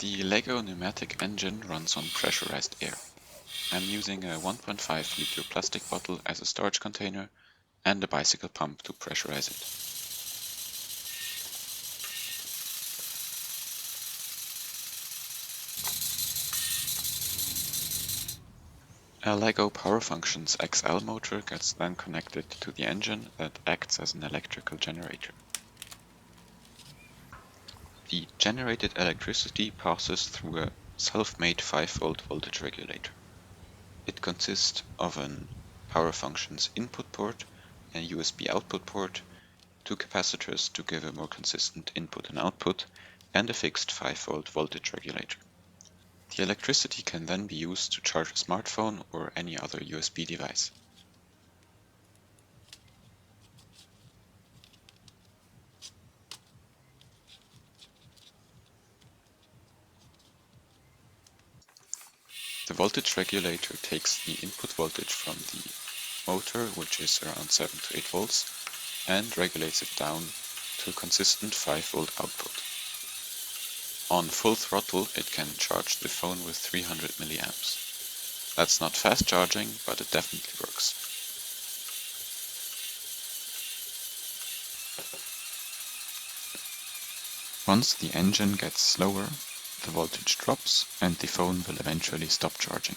The LEGO pneumatic engine runs on pressurized air. I'm using a 1.5 liter plastic bottle as a storage container and a bicycle pump to pressurize it. A LEGO Power Functions XL motor gets then connected to the engine that acts as an electrical generator. The generated electricity passes through a self-made 5-volt voltage regulator. It consists of an Power Functions input port, a USB output port, 2 capacitors to give a more consistent input and output, and a fixed 5-volt voltage regulator. The electricity can then be used to charge a smartphone or any other USB device. The voltage regulator takes the input voltage from the motor, which is around 7 to 8 volts, and regulates it down to a consistent 5-volt output. On full throttle, it can charge the phone with 300 milliamps. That's not fast charging, but it definitely works. Once the engine gets slower, the voltage drops and the phone will eventually stop charging.